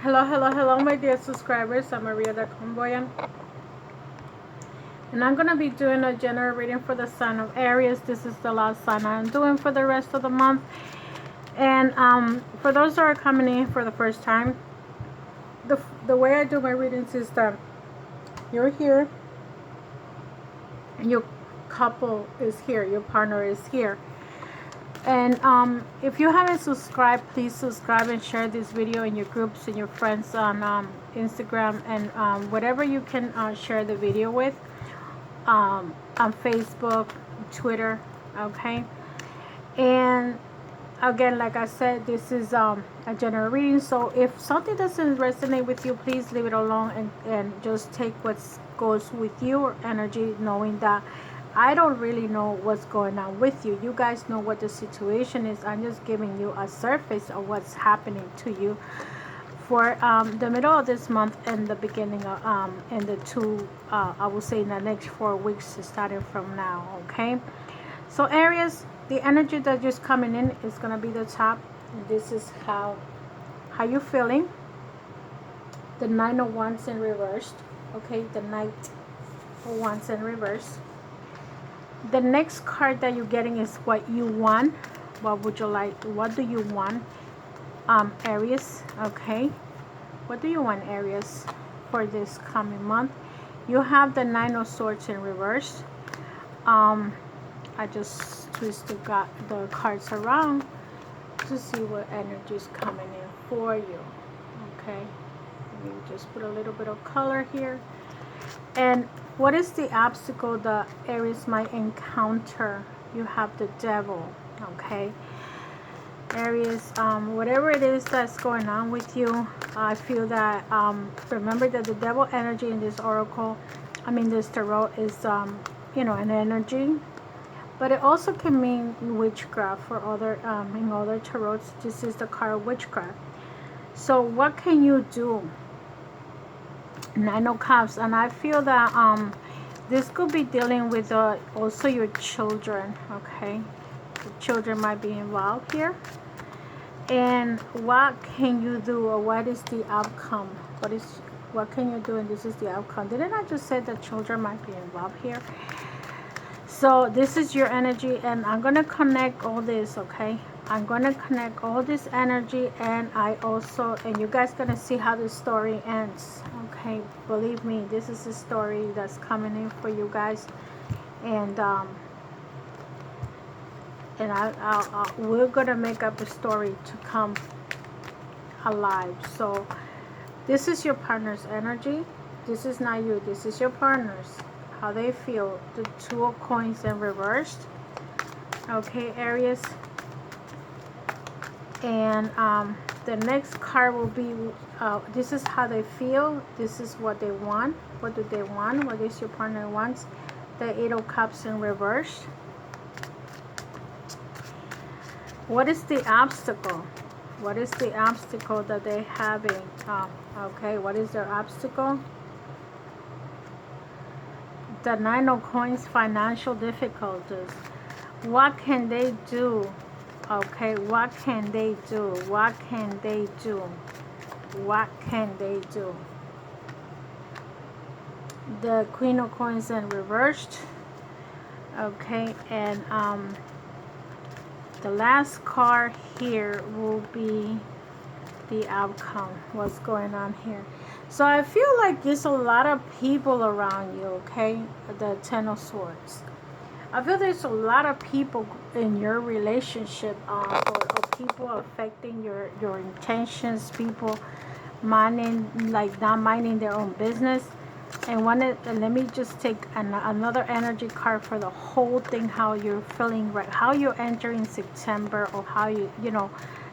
Hello, my dear subscribers. I'm Maria the Convoyan, and I'm going to be doing a general reading for the sign of Aries. This is the last sign I'm doing for the rest of the month. And for those that are coming in for the first time, the way I do my readings is that you're here, and your couple is here, your partner is here. And if you haven't subscribed, please subscribe and share this video in your groups and your friends on Instagram and whatever you can share the video with, on Facebook, Twitter, okay? And again, like I said, this is a general reading, so if something doesn't resonate with you, please leave it alone and just take what goes with your energy, knowing that I don't really know what's going on with you. You guys know what the situation is. I'm just giving you a surface of what's happening to you for the middle of this month and the beginning of and the two I will say in the next 4 weeks starting from now, okay? So Aries, the energy that just coming in is gonna be the top. This is how you feeling. The Nine of Wands in reversed, okay? The Knight of Wands in reverse. The next card that you're getting is what you want. What would you like? What do you want, Aries? Okay. What do you want, Aries, for this coming month? You have the Nine of Swords in reverse. I just twisted the cards around to see what energy is coming in for you. Okay. Let me just put a little bit of color here. And what is the obstacle that Aries might encounter? You have the Devil, okay? Aries, whatever it is that's going on with you, I feel that, remember that the Devil energy in this oracle, this tarot is, an energy. But it also can mean witchcraft for other, in other tarots. This is the card of witchcraft. So what can you do? Nine of Cups, and I feel that this could be dealing with also your children, okay? The children might be involved here. And what can you do, or what is the outcome? What can you do, and this is the outcome. Didn't I just say that children might be involved here? So this is your energy, and I'm going to connect all this, okay? I'm going to connect all this energy, and and you guys going to see how the story ends, okay? Believe me, this is a story that's coming in for you guys, and we're going to make up a story to come alive. So this is your partner's energy. This is not you. This is your partner's. How they feel. The Two of Coins in reversed. Okay, Aries. And the next card will be, this is how they feel. This is what they want. What do they want? What is your partner wants? The Eight of Cups in reverse. What is the obstacle? What is the obstacle that they're having? Okay, what is their obstacle? The Nine of Coins, financial difficulties. What can they do? Okay, what can they do? What can they do? What can they do? The Queen of Coins in reversed. Okay, and the last card here will be the outcome. What's going on here? So I feel like there's a lot of people around you, okay? The Ten of Swords. I feel there's a lot of people in your relationship, or people affecting your intentions, people not minding their own business. And let me just take another energy card for the whole thing, how you're feeling, right? How you're entering September, or how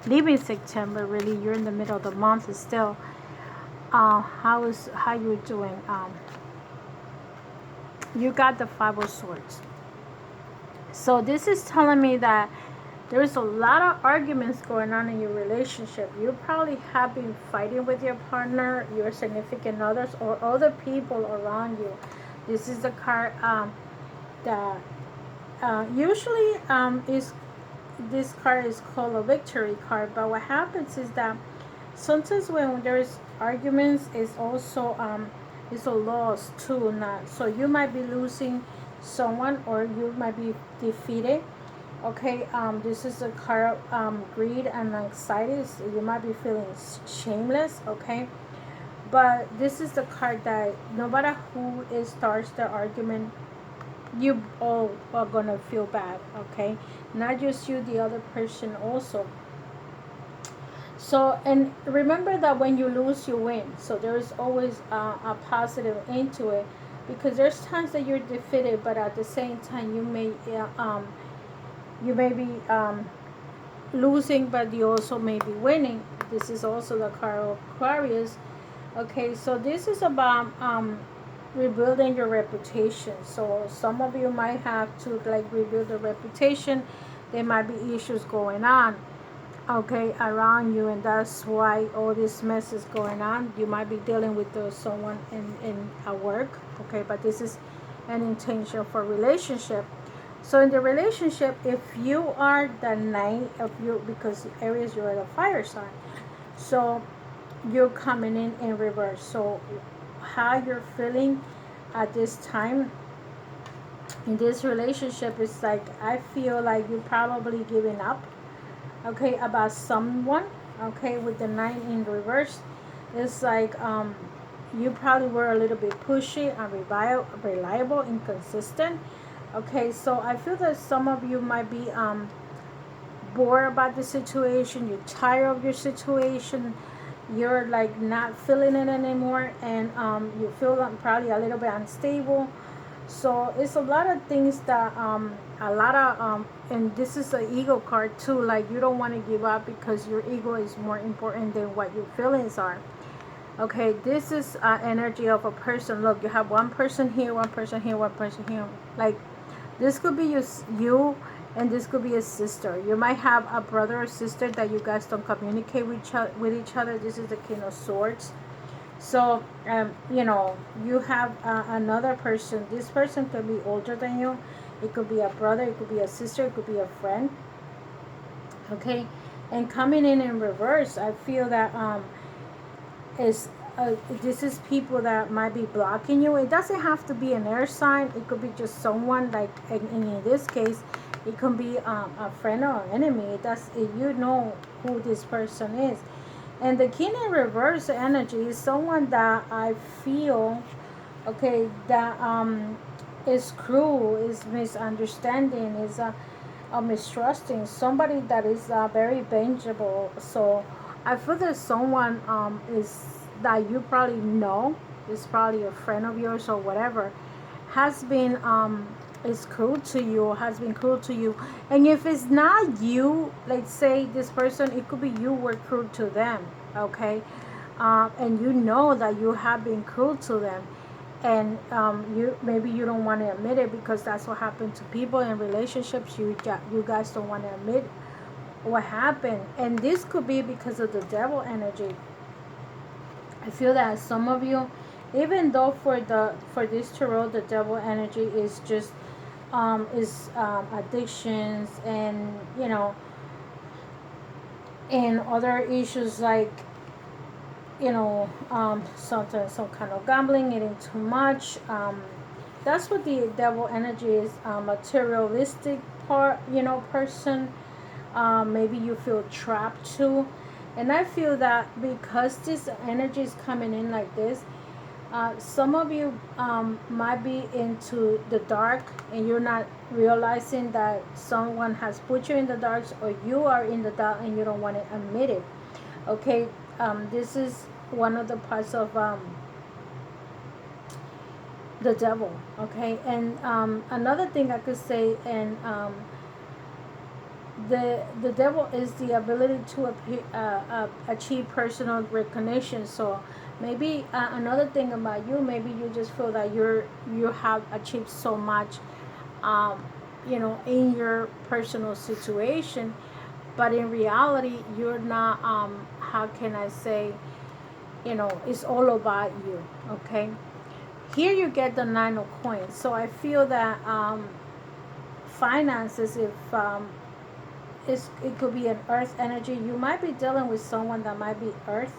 leaving September. Really, you're in the middle of the month still. How you doing? You got the Five of Swords. So this is telling me that there's a lot of arguments going on in your relationship. You probably have been fighting with your partner, your significant others, or other people around you. This is the card that usually is this card is called a victory card. But what happens is that sometimes when there's arguments, it's also it's a loss too. Not so you might be losing someone, or you might be defeated. Okay, this is a card of greed and anxiety. So you might be feeling shameless. Okay, but this is the card that no matter who is starts the argument, you all are gonna feel bad. Okay, not just you, the other person also. So, and remember that when you lose, you win. So there is always a positive into it, because there's times that you're defeated, but at the same time you may be losing, but you also may be winning. This is also the card of Aquarius. Okay, so this is about rebuilding your reputation. So some of you might have to like rebuild the reputation. There might be issues going on, okay, around you, and that's why all this mess is going on. You might be dealing with someone in at work, okay, but this is an intention for relationship. So in the relationship, if you are the nine of you, because Aries, you're the fire sign, so you're coming in reverse. So how you're feeling at this time in this relationship is like, I feel like you're probably giving up, okay, about someone, okay, with the nine in reverse. It's like you probably were a little bit pushy, unreliable, inconsistent. Okay, so I feel that some of you might be bored about the situation. You're tired of your situation. You're like not feeling it anymore, and you feel probably a little bit unstable. So it's a lot of things that a lot of and this is an ego card too. Like you don't want to give up because your ego is more important than what your feelings are. Okay, this is energy of a person. Look, you have one person here, one person here, one person here. Like this could be you, and this could be a sister. You might have a brother or sister that you guys don't communicate with each other. This is the King of Swords. So you have another person. This person could be older than you. It could be a brother, it could be a sister, it could be a friend. Okay, and coming in reverse, I feel that is this is people that might be blocking you. It doesn't have to be an air sign. It could be just someone like in this case, it could be a friend or an enemy. You know who this person is. And the King in reverse energy is someone that I feel, okay, that is cruel, is misunderstanding, is mistrusting, somebody that is very vengeable. So I feel that someone is that you probably know, is probably a friend of yours or whatever, has been is cruel to you, has been cruel to you. And if it's not you, let's say this person, it could be you were cruel to them, okay, and you know that you have been cruel to them, and you don't want to admit it, because that's what happened to people in relationships. You guys don't want to admit what happened, and this could be because of the devil energy. I feel that some of you, even though for this tarot, the devil energy is just addictions, and and other issues like sometimes some kind of gambling, eating too much. That's what the devil energy is. Materialistic person. Maybe you feel trapped too. And I feel that because this energy is coming in like this, some of you might be into the dark, and you're not realizing that someone has put you in the dark, or you are in the dark and you don't want to admit it. Okay, this is one of the parts of the devil. Okay, and another thing I could say, and the devil is the ability to achieve personal recognition. So maybe another thing about you, maybe you just feel that you have achieved so much in your personal situation, but in reality you're not how can I say, it's all about you. Okay, here you get the Nine of Coins. So I feel that finances, if it could be an earth energy. You might be dealing with someone that might be earth.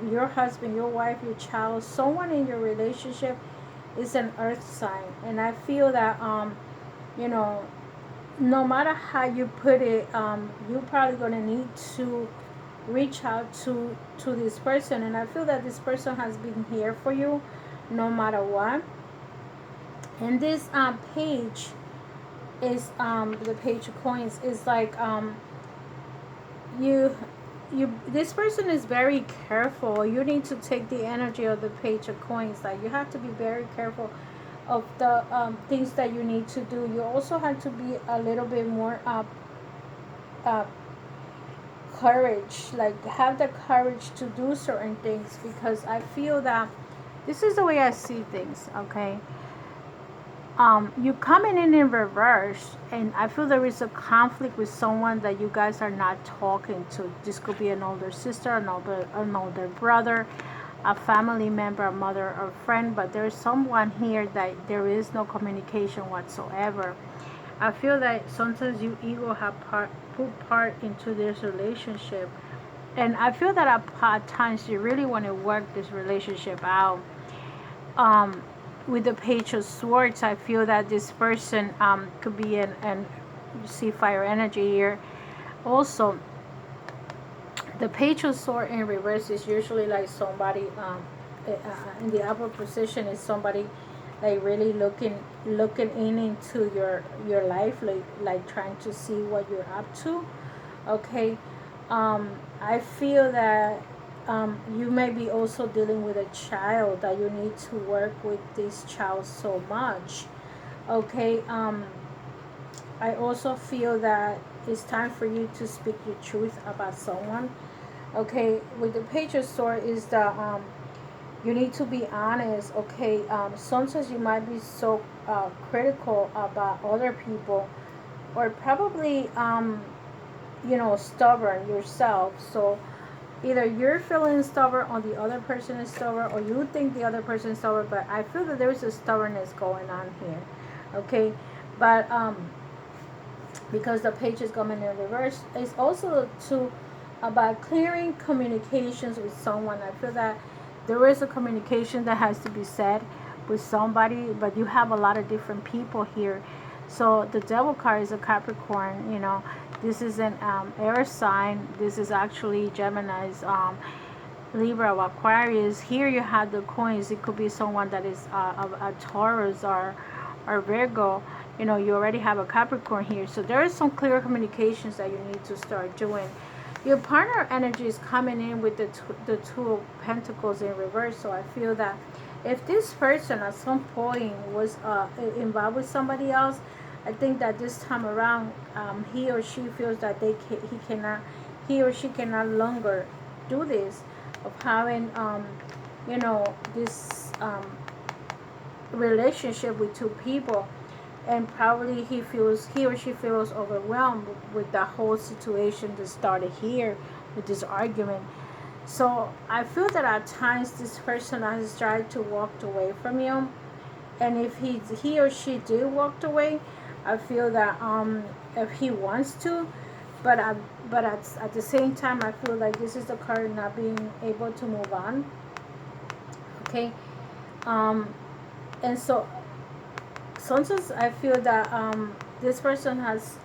Your husband, your wife, your child, someone in your relationship is an earth sign. And I feel that, you know, no matter how you put it, you're probably going to need to reach out to this person. And I feel that this person has been here for you no matter what. And this page is the page of coins is like you this person is very careful. You need to take the energy of the page of coins. Like, you have to be very careful of the things that you need to do. You also have to be a little bit more courage, like have the courage to do certain things, because I feel that this is the way I see things. Okay, you coming in reverse, and I feel there is a conflict with someone that you guys are not talking to. This could be an older sister, an older brother, a family member, a mother, or friend, but there's someone here that there is no communication whatsoever. I feel that sometimes you ego have put part into this relationship, and I feel that at times you really want to work this relationship out. With the page of swords, I feel that this person could be an you see fire energy here. Also, the page of sword in reverse is usually like somebody in the upper position is somebody like really looking in into your life, like trying to see what you're up to. Okay, I feel that you may be also dealing with a child, that you need to work with this child so much. Okay, I also feel that it's time for you to speak your truth about someone. Okay, with the page of sword is the you need to be honest. Okay, sometimes you might be so critical about other people, or probably stubborn yourself. So either you're feeling stubborn, or the other person is stubborn, or you think the other person is stubborn. But I feel that there's a stubbornness going on here. Okay, but because the page is coming in reverse, it's also to about clearing communications with someone. I feel that there is a communication that has to be said with somebody, but you have a lot of different people here. So the devil card is a Capricorn. This is an air sign. This is actually Gemini's, Libra, or Aquarius. Here you have the coins. It could be someone that is a Taurus or Virgo. You already have a Capricorn here. So there is some clear communications that you need to start doing. Your partner energy is coming in with the Two of Pentacles in reverse. So I feel that if this person at some point was involved with somebody else, I think that this time around, he or she feels that he or she can no longer do this, of having this relationship with two people. And probably he or she feels overwhelmed with the whole situation that started here with this argument. So I feel that at times this person has tried to walk away from you, and if he or she did walk away, I feel that if he wants to, but at the same time, I feel like this is the card not being able to move on. Okay, and so sometimes I feel that this person has,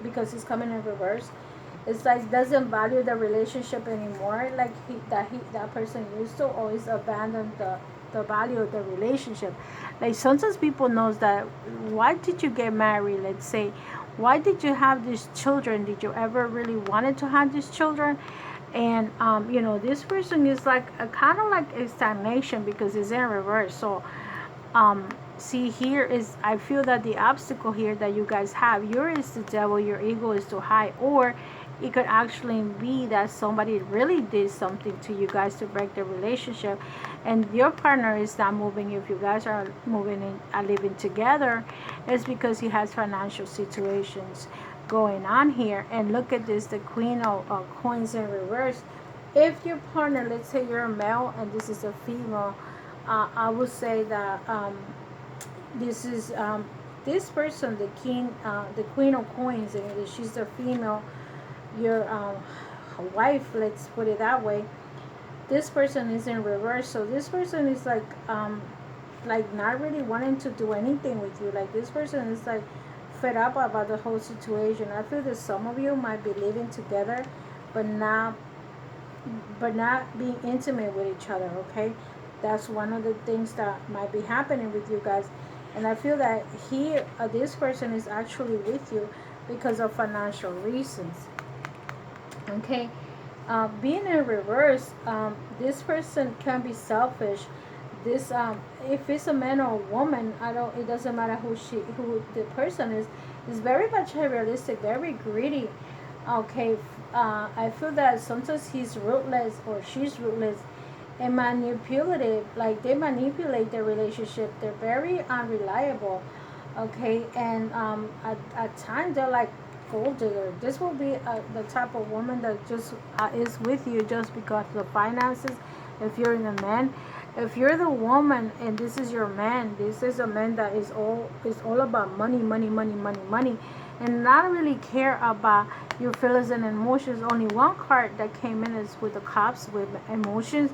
because he's coming in reverse, it's like doesn't value the relationship anymore, like that person used to always abandon the value of the relationship. Like sometimes people knows that, why did you get married? Let's say, why did you have these children? Did you ever really wanted to have these children? And this person is like a kind of like a stagnation, because it's in reverse. So see, here is, I feel that the obstacle here that you guys have, yours is the devil, your ego is too high, or it could actually be that somebody really did something to you guys to break the relationship, and your partner is not moving. If you guys are moving in and living together, it's because he has financial situations going on here. And look at this, the Queen of Coins in reverse. If your partner, let's say you're a male and this is a female, I would say that this is this person, the king, the queen of coins, and she's the female, your wife, let's put it that way. This person is in reverse, so this person is like not really wanting to do anything with you. Like this person is like fed up about the whole situation. I feel that some of you might be living together, but not being intimate with each other. Okay, that's one of the things that might be happening with you guys. And I feel that this person is actually with you because of financial reasons. Okay, being in reverse, this person can be selfish. This if it's a man or a woman, it doesn't matter who the person is very materialistic, very greedy. Okay, I feel that sometimes he's ruthless or she's ruthless and manipulative. Like they manipulate their relationship. They're very unreliable. Okay, and at times they're like gold digger. This will be the type of woman that just is with you just because of the finances. If you're in a man, if you're the woman and this is your man, this is a man that is all about money, money, money, money, money, and not really care about your feelings and emotions. Only one card that came in is with the cops, with emotions.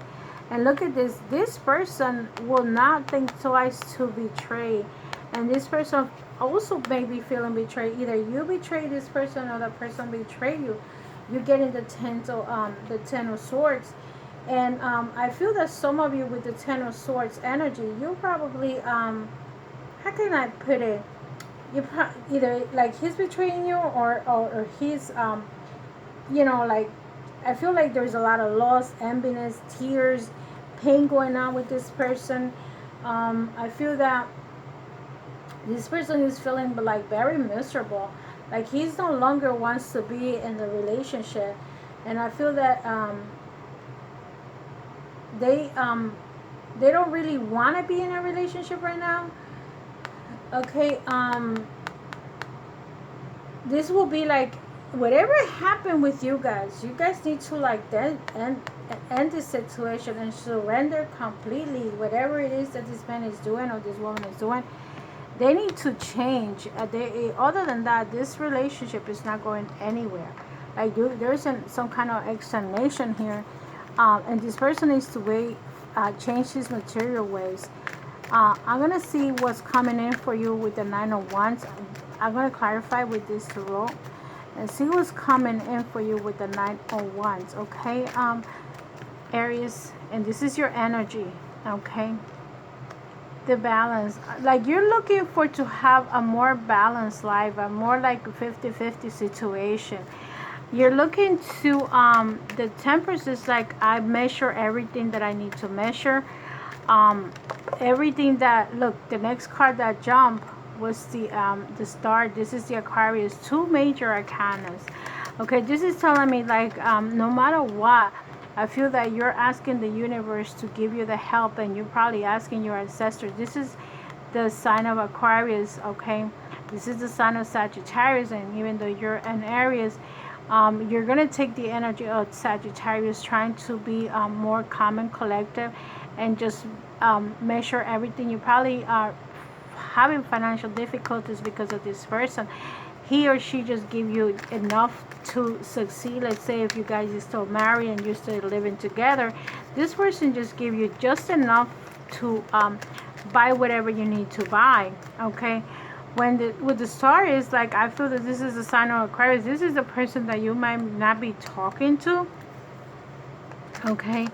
And look at this. This person will not think twice to betray. And this person also may be feeling betrayed. Either you betray this person or the person betray you. You're getting the ten of swords. And I feel that some of you with the Ten of Swords energy, you probably, how can I put it? You either like he's betraying you or he's, like, I feel like there's a lot of loss, emptiness, tears, pain going on with this person. I feel that this person is feeling like very miserable. Like he's no longer wants to be in the relationship. And I feel that, they don't really want to be in a relationship right now. Okay, this will be like whatever happened with you guys need to like then end this situation and surrender completely. Whatever it is that this man is doing or this woman is doing, they need to change. Other than that, this relationship is not going anywhere. Like there's some kind of explanation here. And this person needs to change his material ways. I'm going to see what's coming in for you with the Nine of Wands. I'm going to clarify with this tarot and see what's coming in for you with the Nine of Wands. Okay, Aries, and this is your energy. Okay, the balance. Like you're looking to have a more balanced life, a more like 50-50 situation. You're looking to, the Temperance is like, I measure everything that I need to measure. Everything that, look, the next card that jumped was the Star. This is the Aquarius, two major arcanas. Okay, this is telling me like, no matter what, I feel that you're asking the universe to give you the help, and you're probably asking your ancestors. This is the sign of Aquarius, okay? This is the sign of Sagittarius, and even though you're an Aries, you're going to take the energy of Sagittarius, trying to be more calm and collective and just measure everything. You probably are having financial difficulties because of this person. He or she just give you enough to succeed. Let's say if you guys are still married and you're still living together, this person just give you just enough to buy whatever you need to buy. Okay, with the Star is like, I feel that this is a sign of Aquarius. This is the person that you might not be talking to. Okay,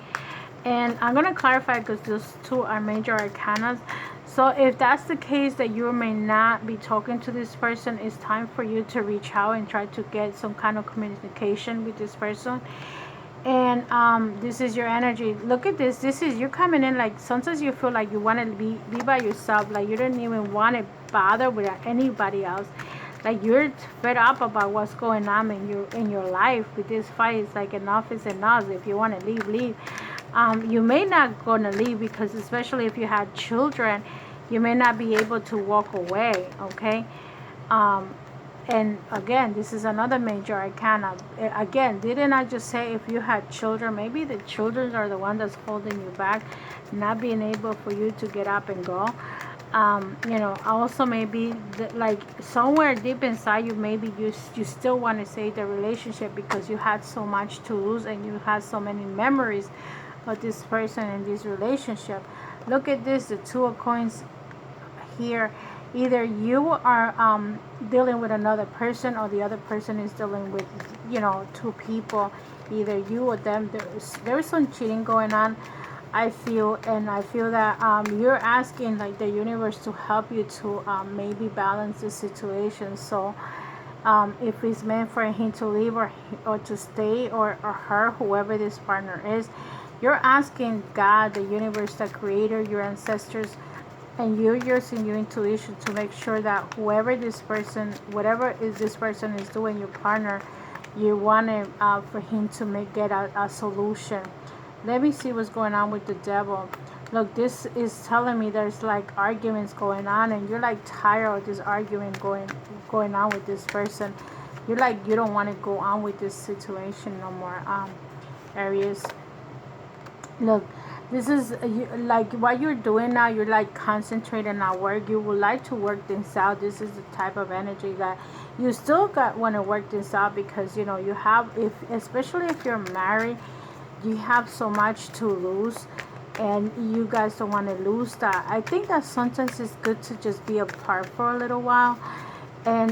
and I'm going to clarify because those two are major arcanas. So if that's the case, that you may not be talking to this person, it's time for you to reach out and try to get some kind of communication with this person. And this is your energy. Look at this. This is you coming in like, sometimes you feel like you want to be by yourself. Like you don't even want to bother with anybody else. Like you're fed up about what's going on in your life with this fight. It's like enough is enough. If you want to leave, leave. You may not gonna leave, because especially if you had children, you may not be able to walk away. Okay. And again, this is another major arcana. Again, didn't I just say if you had children, maybe the children are the one that's holding you back, not being able for you to get up and go. You know, also maybe like somewhere deep inside you, maybe you still want to save the relationship because you had so much to lose and you had so many memories of this person in this relationship. Look at this, the two of coins here. Either you are dealing with another person, or the other person is dealing with, you know, two people, either you or them. There's some cheating going on, I feel. And I feel that you're asking like the universe to help you to maybe balance the situation. So if it's meant for him to leave, or to stay, or her, whoever this partner is, you're asking God, the universe, the creator, your ancestors, and you're using your intuition to make sure that whoever this person, whatever is this person is doing, your partner, you want it for him to get a solution. Let me see what's going on with the devil. Look, this is telling me there's like arguments going on, and you're like tired of this argument going on with this person. You're like, you don't want to go on with this situation no more, Aries. Look, this is like what you're doing now. You're like concentrating on work. You would like to work things out. This is the type of energy that you still want to work this out, because you know you have, if especially if you're married, you have so much to lose, and you guys don't want to lose that. I think that sometimes it's good to just be apart for a little while, and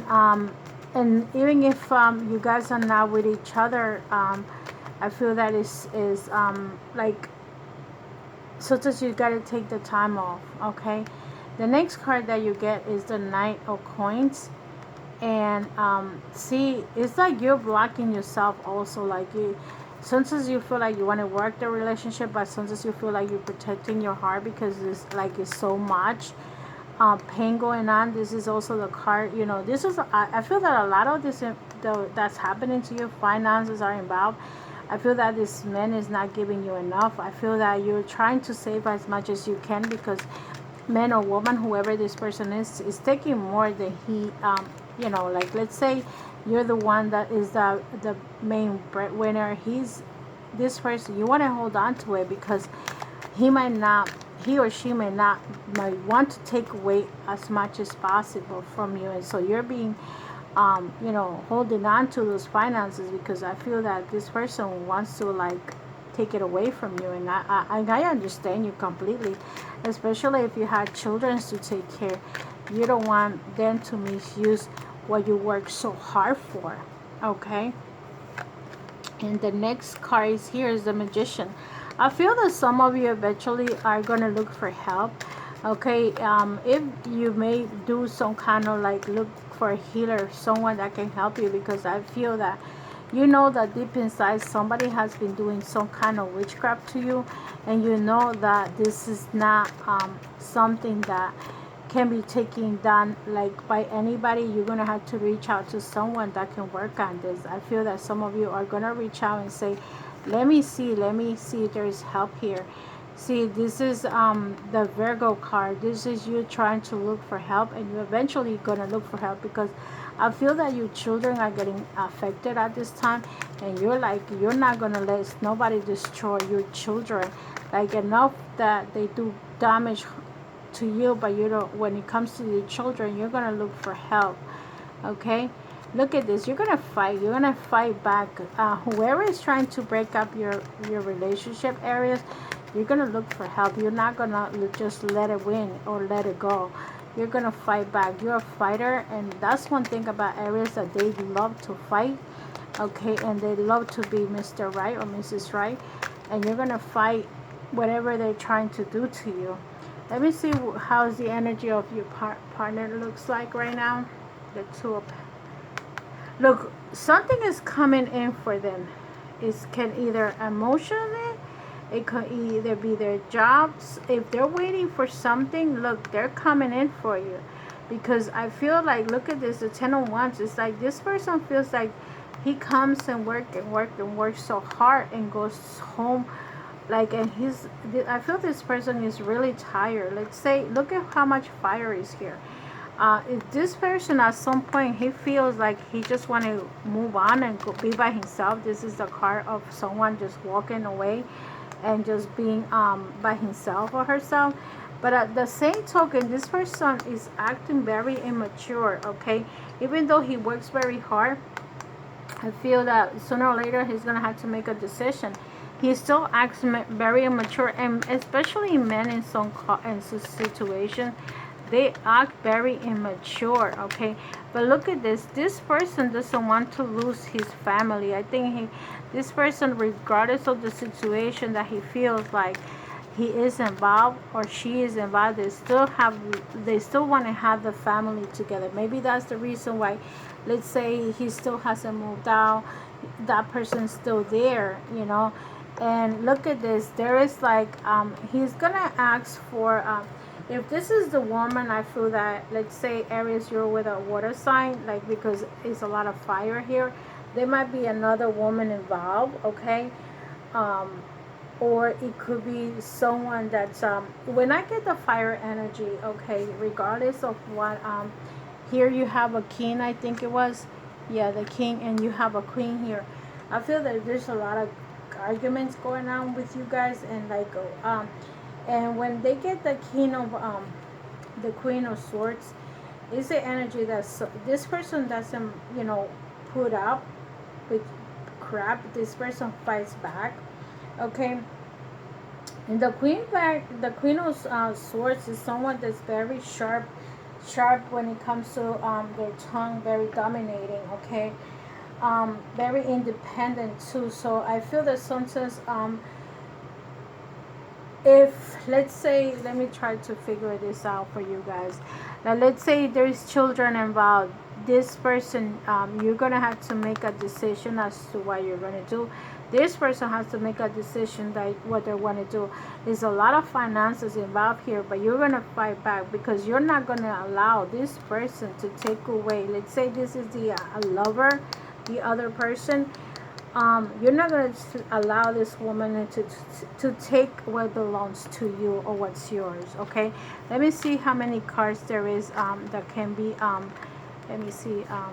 even if you guys are not with each other, I feel that is like, sometimes you gotta take the time off. Okay, the next card that you get is the Knight of Coins. And see, it's like you're blocking yourself also. Like sometimes you feel like you want to work the relationship, but sometimes you feel like you're protecting your heart, because it's so much pain going on. This is also the card, you know, this is, I feel that a lot of this that's happening to you, finances are involved. I feel that this man is not giving you enough. I feel that you're trying to save as much as you can, because man or woman, whoever this person is taking more than he, you know, like let's say you're the one that is the main breadwinner. This person, you want to hold on to it, because he or she might want to take away as much as possible from you. And so you're being you know, holding on to those finances, because I feel that this person wants to like take it away from you. And I understand you completely, especially if you had children to take care. You don't want them to misuse what you work so hard for. Okay, and the next card is here is the Magician. I feel that some of you eventually are going to look for help. Okay, if you may do some kind of like look for a healer, someone that can help you, because I feel that you know that deep inside somebody has been doing some kind of witchcraft to you, and you know that this is not something that can be taken down like by anybody. You're gonna have to reach out to someone that can work on this. I feel that some of you are gonna reach out and say, let me see if there's help here. See, this is the Virgo card. This is you trying to look for help, and you're eventually gonna look for help, because I feel that your children are getting affected at this time, and you're like, you're not gonna let nobody destroy your children, like enough that they do damage to you, but you don't. When it comes to your children, you're gonna look for help. Okay, look at this. You're gonna fight. You're gonna fight back. Whoever is trying to break up your relationship areas, you're gonna look for help. You're not gonna just let it win or let it go. You're gonna fight back. You're a fighter, and that's one thing about Aries, that they love to fight. Okay, and they love to be Mr. Right or Mrs. Right, and you're gonna fight whatever they're trying to do to you. Let me see how's the energy of your partner looks like right now. The two of, look, something is coming in for them. It can either emotionally, it could either be their jobs. If they're waiting for something, look, they're coming in for you. Because I feel like, look at this, the 10 of Wands. It's like this person feels like he comes and works so hard, and goes home like, and I feel this person is really tired. Let's say, look at how much fire is here. If this person at some point he feels like he just want to move on and be by himself. This is the card of someone just walking away and just being by himself or herself. But at the same token, this person is acting very immature, okay? Even though he works very hard, I feel that sooner or later he's going to have to make a decision. He still acts very immature, and especially men in some situations, they act very immature, okay? But look at this. This person doesn't want to lose his family. I think this person, regardless of the situation that he feels like he is involved or she is involved, they still want to have the family together. Maybe that's the reason why, let's say he still hasn't moved out, that person's still there, you know. And look at this. There is like he's gonna ask for if this is the woman, I feel that, let's say Aries, you're with a water sign, like, because it's a lot of fire here, there might be another woman involved, okay? Or it could be someone that's when I get the fire energy, okay, regardless of what, here you have a king, I think it was, yeah, the king, and you have a queen here. I feel that there's a lot of arguments going on with you guys, and like and when they get the king of the queen of swords, it's the energy that this person doesn't, you know, put up with crap. This person fights back, okay? And the queen of swords is someone that's very sharp when it comes to their tongue, very dominating, okay? Very independent too. So I feel that sometimes if, let's say, let me try to figure this out for you guys. Now, let's say there's children involved. This person, you're gonna have to make a decision as to what you're gonna do. This person has to make a decision that what they want to do. There's a lot of finances involved here, but you're gonna fight back because you're not gonna allow this person to take away. Let's say this is the lover, the other person. You're not going to allow this woman to take what belongs to you or what's yours, okay? Let me see how many cards there is that can be, let me see, I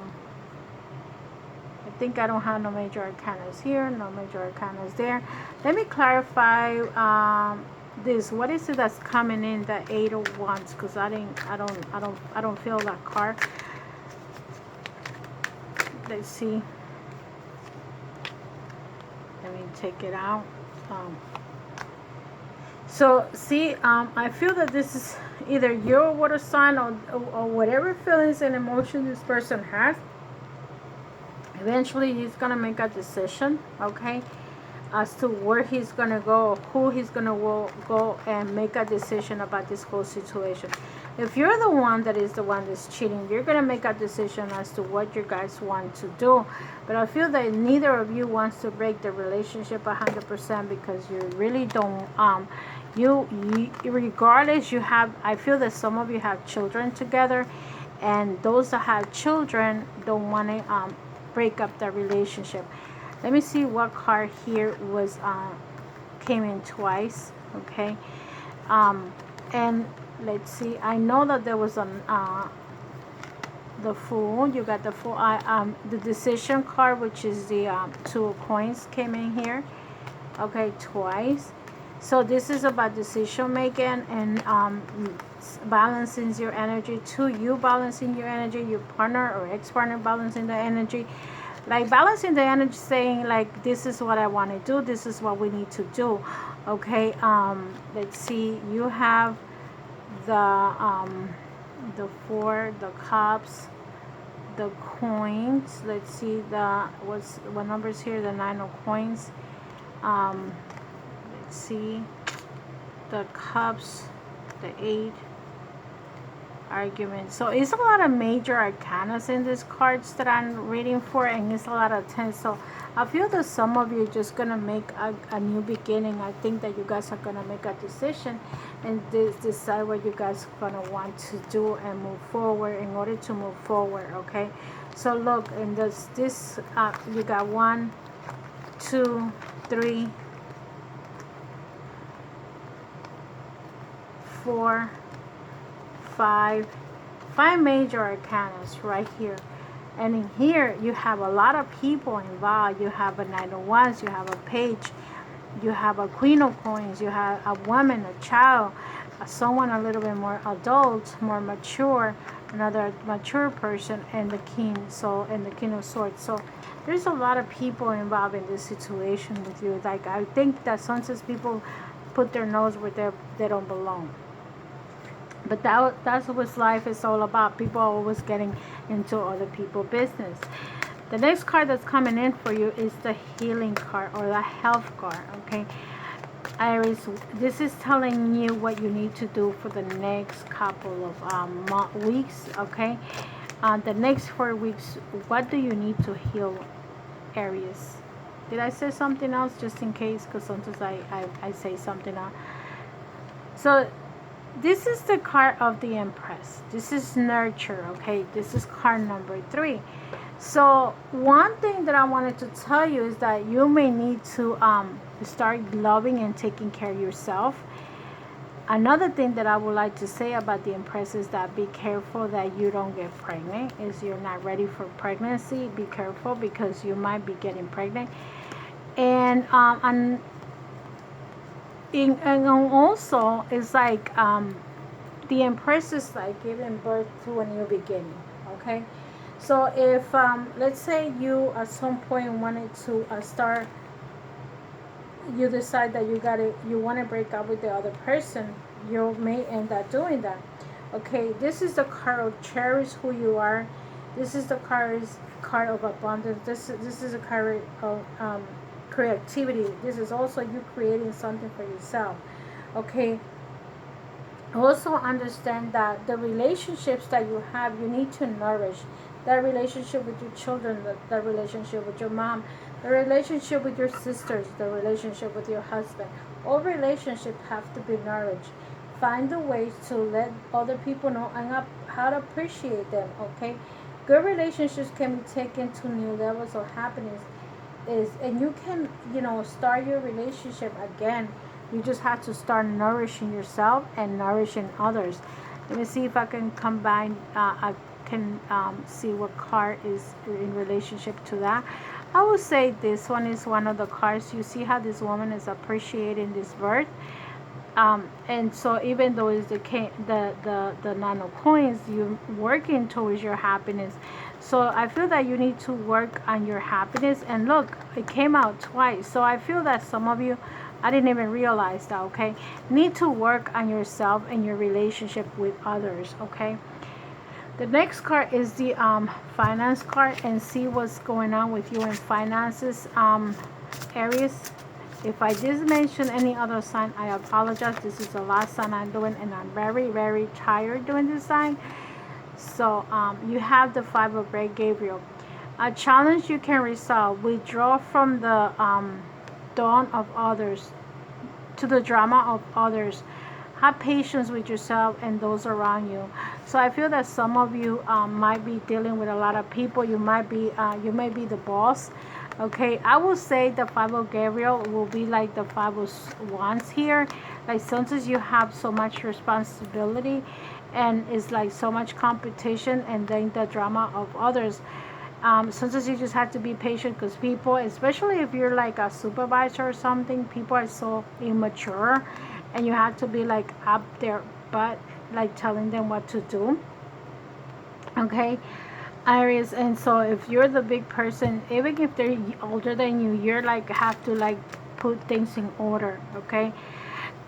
think I don't have no major arcanas here, no major arcanas there. Let me clarify this. What is it that's coming in, the 8 of Wands? Because I don't feel that card. Let's see. Let me take it out. So see, I feel that this is either your water sign or whatever feelings and emotions this person has. Eventually he's gonna make a decision, okay, as to where he's gonna go or who he's gonna go and make a decision about this whole situation. If you're the one that is the one that's cheating, you're going to make a decision as to what you guys want to do. But I feel that neither of you wants to break the relationship 100% because you really don't, you regardless, you have, I feel that some of you have children together, and those that have children don't want to break up the relationship. Let me see what card here was came in twice, okay? And let's see, I know that there was the Fool. You got the Fool. The Decision card, which is the 2 of Coins, came in here, okay, twice. So this is about decision making and balancing your energy too. You balancing your energy, your partner or ex-partner balancing the energy. Like balancing the energy, saying like, this is what I want to do, this is what we need to do, okay? Let's see, you have the 4, the Cups, the Coins. Let's see, what numbers here? The 9 of Coins. Let's see, the Cups, the 8, Argument. So it's a lot of major arcanas in these cards that I'm reading for, and it's a lot of 10. So I feel that some of you are just gonna make a new beginning. I think that you guys are gonna make a decision and decide what you guys are gonna want to do and move forward in order to move forward, okay? So look, in this you got 1, 2, 3, 4, 5 major arcanas right here. And in here you have a lot of people involved. You have a 9 of Wands, you have a Page, you have a Queen of Coins, you have a woman, a child, someone a little bit more adult, more mature, another mature person, and the king. So, and the king of swords. So there's a lot of people involved in this situation with you. Like, I think that sometimes people put their nose where they don't belong. But that's what life is all about. People are always getting into other people's business. The next card that's coming in for you is the healing card, or the health card, okay? Aries, this is telling you what you need to do for the next couple of weeks, okay? The next 4 weeks, what do you need to heal, Aries? Did I say something else, just in case? Because sometimes I say something else. So this is the card of the Empress. This is nurture, okay? This is card number 3. So one thing that I wanted to tell you is that you may need to start loving and taking care of yourself. Another thing that I would like to say about the Empress is that be careful that you don't get pregnant. If you're not ready for pregnancy, be careful, because you might be getting pregnant. And also it's like the Empress is like giving birth to a new beginning, okay? So if let's say you at some point wanted to start, you decide that you want to break up with the other person, you may end up doing that, okay? This is the card of cherish who you are. This is the card of abundance. This is a card of creativity. This is also you creating something for yourself, okay? Also understand that the relationships that you have, you need to nourish that relationship with your children, that relationship with your mom, the relationship with your sisters, the relationship with your husband. All relationships have to be nourished. Find the ways to let other people know and how to appreciate them, okay? Good relationships can be taken to new levels of happiness. And you can, start your relationship again. You just have to start nourishing yourself and nourishing others. Let me see if I can combine, I can see what card is in relationship to that. I would say this one is one of the cards. You see how this woman is appreciating this birth. And so even though it's the nine of coins, you're working towards your happiness. So I feel that you need to work on your happiness. And look, it came out twice. So I feel that some of you, I didn't even realize that, okay? Need to work on yourself and your relationship with others, okay? The next card is the finance card, and see what's going on with you in finances, Aries. If I did mention any other sign, I apologize. This is the last sign I'm doing, and I'm very, very tired doing this sign. So you have the 5 of Red Gabriel. A challenge you can resolve. Withdraw from the dawn of others to the drama of others. Have patience with yourself and those around you. So I feel that some of you might be dealing with a lot of people. You might be the boss. Okay, I will say the 5 of Gabriel will be like the 5 of Wands here. Like sometimes you have so much responsibility, and it's like so much competition, and then the drama of others. Sometimes you just have to be patient, because people, especially if you're like a supervisor or something, people are so immature, and you have to be like up their butt, like telling them what to do. Okay, Aries. And so if you're the big person, even if they're older than you, you're like have to like put things in order, okay?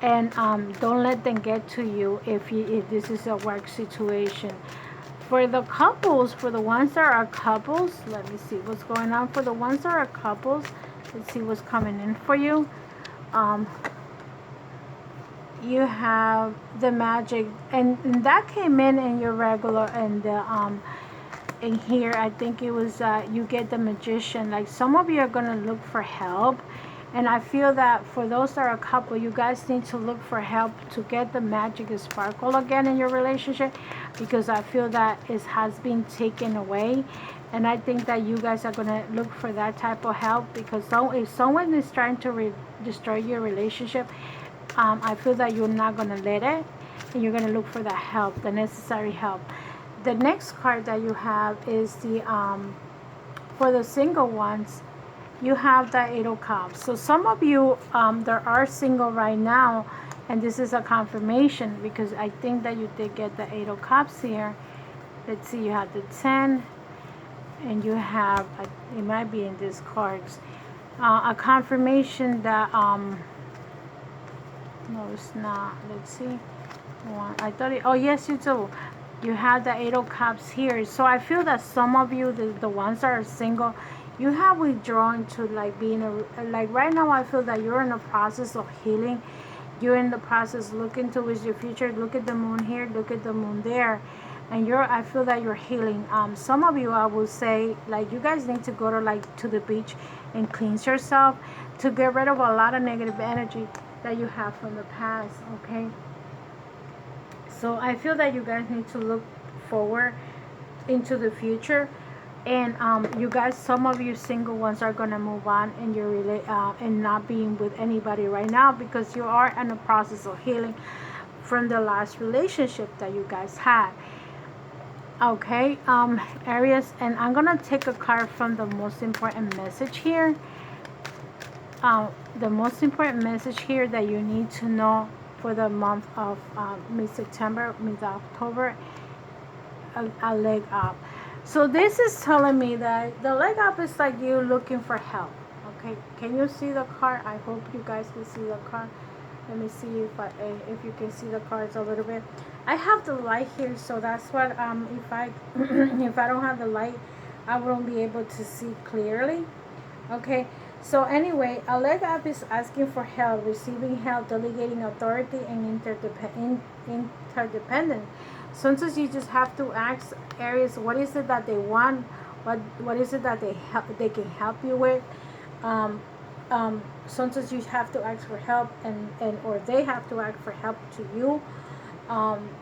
And don't let them get to you if this is a work situation. For the couples, for the ones that are couples, let me see what's going on. For the ones that are couples, let's see what's coming in for you. You have the magic, and that came in your regular, and the in here I think it was you get the magician. Like some of you are gonna look for help, and I feel that for those that are a couple, you guys need to look for help to get the magic and sparkle again in your relationship, because I feel that it has been taken away. And I think that you guys are gonna look for that type of help, because if someone is trying to destroy your relationship, I feel that you're not going to let it, and you're going to look for the help, the necessary help. The next card that you have is the, for the single ones, you have the 8 of Cups. So some of you that are single right now, And this is a confirmation because I think that you did get the 8 of Cups here. Let's see, you have the 10 and you have, it might be in these cards, a confirmation that, no, it's not. Let's see. One, I thought it, oh yes, you do. You have the 8 of Cups here. So I feel that some of you, the ones that are single, you have withdrawn to like being like right now I feel that you're in the process of healing. You're in the process looking towards your future. Look at the moon here, look at the moon there. And I feel that you're healing. Some of you, I will say, like, you guys need to go to the beach and cleanse yourself to get rid of a lot of negative energy that you have from the past, okay? So I feel that you guys need to look forward into the future. And you guys, some of you single ones are gonna move on and and not being with anybody right now because you are in the process of healing from the last relationship that you guys had. Okay, Aries, and I'm gonna take a card from the most important message here. The most important message here that you need to know for the month of mid-September, mid-October, a leg up. So this is telling me that the leg up is like you looking for help. Okay, can you see the card? I hope you guys can see the card. Let me see if you can see the cards a little bit. I have the light here, so that's what if I if I don't have the light, I won't be able to see clearly. Okay, so anyway, a leg up is asking for help, receiving help, delegating authority, and interdependent. Sometimes you just have to ask Aries, what is it that they want? What is it that they can help you with? Sometimes you have to ask for help and or they have to ask for help to you.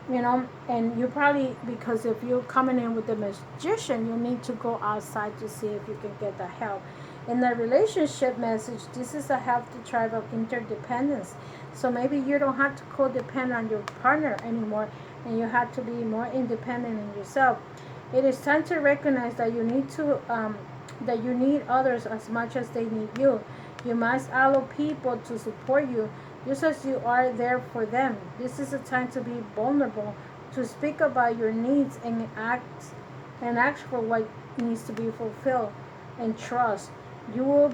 You know, and you probably, because if you're coming in with the magician, you need to go outside to see if you can get the help. In the relationship message, this is a healthy tribe of interdependence. So maybe you don't have to codepend on your partner anymore, and you have to be more independent in yourself. It is time to recognize that you need to that you need others as much as they need you. You must allow people to support you just as you are there for them. This is a time to be vulnerable, to speak about your needs and ask for what needs to be fulfilled, and trust. You will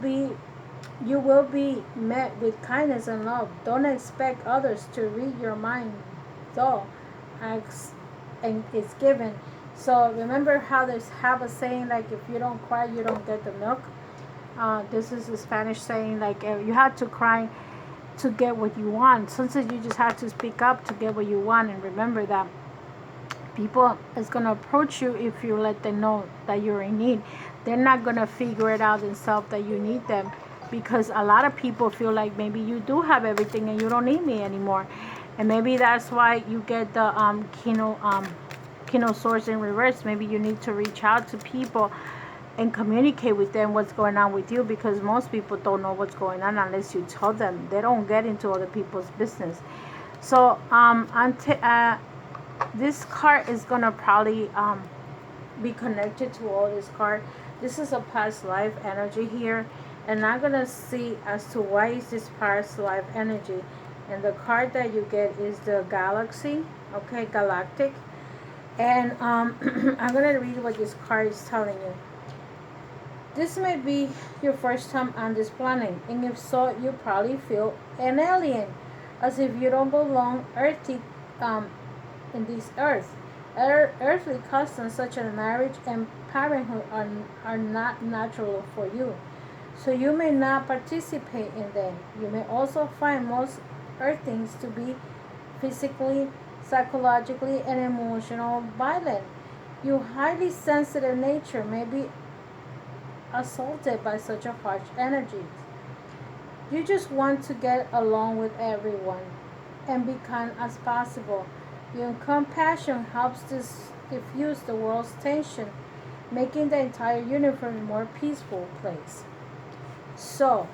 be met with kindness and love. Don't expect others to read your mind, though. Ask and it's given. So remember how they have a saying like, if you don't cry, you don't get the milk. This is a Spanish saying like, you have to cry to get what you want. Sometimes you just have to speak up to get what you want. And remember that people is going to approach you if you let them know that you're in need. They're not going to figure it out themselves that you need them, because a lot of people feel like maybe you do have everything and you don't need me anymore. And maybe that's why you get the Kino Swords in reverse. Maybe you need to reach out to people and communicate with them what's going on with you, because most people don't know what's going on unless you tell them. They don't get into other people's business. So this card is gonna probably be connected to all this card. This is a past life energy here, and I'm gonna see as to why is this past life energy. And the card that you get is the Galaxy, okay, Galactic. And I'm gonna read what this card is telling you. This may be your first time on this planet, and if so, you probably feel an alien, as if you don't belong earthly in this earth. Earthly customs such as marriage and parenthood are not natural for you, so you may not participate in them. You may also find most earthlings to be physically, psychologically, and emotionally violent. Your highly sensitive nature may be assaulted by such a harsh energy. You just want to get along with everyone and be kind as possible. Your compassion helps diffuse the world's tension, making the entire universe a more peaceful place. So,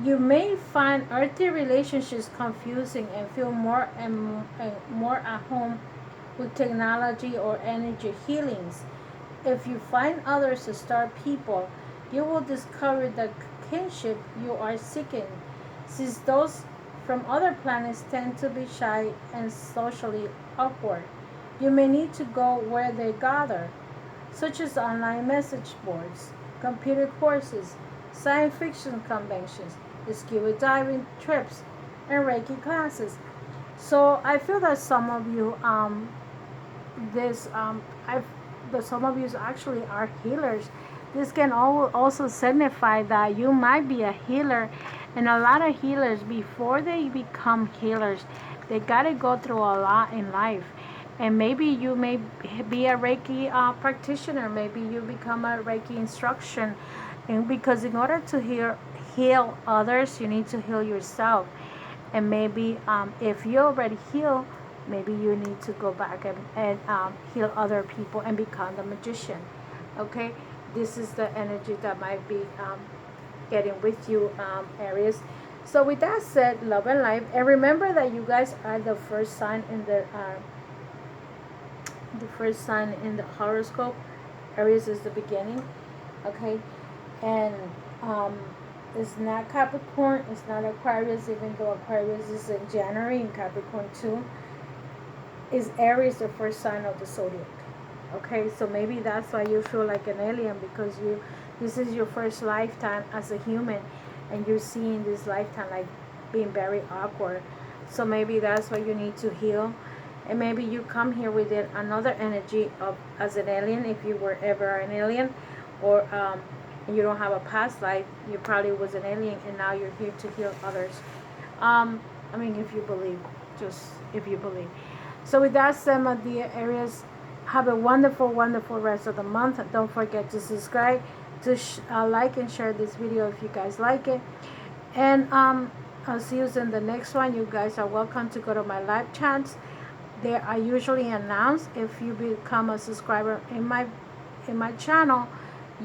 you may find earthly relationships confusing and feel more at home with technology or energy healings. If you find others as star people, you will discover the kinship you are seeking, since those from other planets tend to be shy and socially awkward. You may need to go where they gather, such as online message boards, computer courses, science fiction conventions, scuba diving trips, and Reiki classes. So I feel that some of you, this, I've, that some of you actually are healers. This can also signify that you might be a healer, and a lot of healers, before they become healers, they gotta go through a lot in life. And maybe you may be a Reiki practitioner. Maybe you become a Reiki instruction, and because in order to heal others, you need to heal yourself. And maybe if you already heal, maybe you need to go back and heal other people and become the magician. Okay, this is the energy that might be getting with you, Aries. So with that said, love and life, and remember that you guys are the first sign in the first sign in the horoscope. Aries is the beginning. Okay, and it's not Capricorn, it's not Aquarius, even though Aquarius is in January and Capricorn too. Is Aries the first sign of the zodiac? Okay, so maybe that's why you feel like an alien, because this is your first lifetime as a human, and you're seeing this lifetime like being very awkward. So maybe that's why you need to heal, and maybe you come here with another energy of as an alien, if you were ever an alien, or you don't have a past life, you probably was an alien, and now you're here to heal others. I mean, if you believe, just if you believe. So with that said, my dear Aries, have a wonderful, wonderful rest of the month. Don't forget to subscribe, to like and share this video if you guys like it. And I'll see you in the next one. You guys are welcome to go to my live chats. They are usually announced. If you become a subscriber in my channel,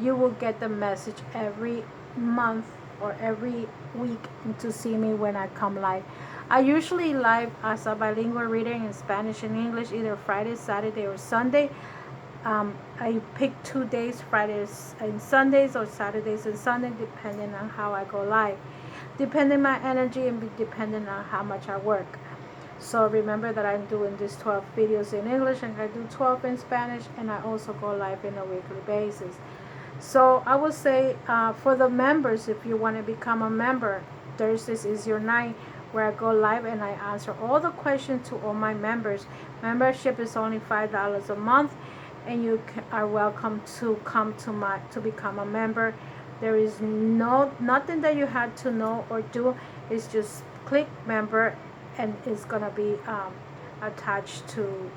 you will get the message every month or every week to see me when I come live. I usually live as a bilingual reader in Spanish and English, either Friday, Saturday, or Sunday. I pick 2 days, Fridays and Sundays, or Saturdays and Sundays, depending on how I go live, depending on my energy and depending on how much I work. So remember that I'm doing these 12 videos in English, and I do 12 in Spanish, and I also go live on a weekly basis. So I will say for the members, if you want to become a member, Thursdays is your night where I go live and I answer all the questions to all my members. Membership is only $5 a month, and you are welcome to come to become a member. There is nothing that you had to know or do. It's just click member, and it's gonna be attached to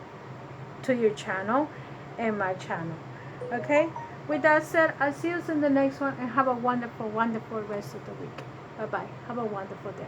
your channel and my channel. Okay, with that said, I'll see you in the next one, and have a wonderful, wonderful rest of the week. Bye bye. Have a wonderful day.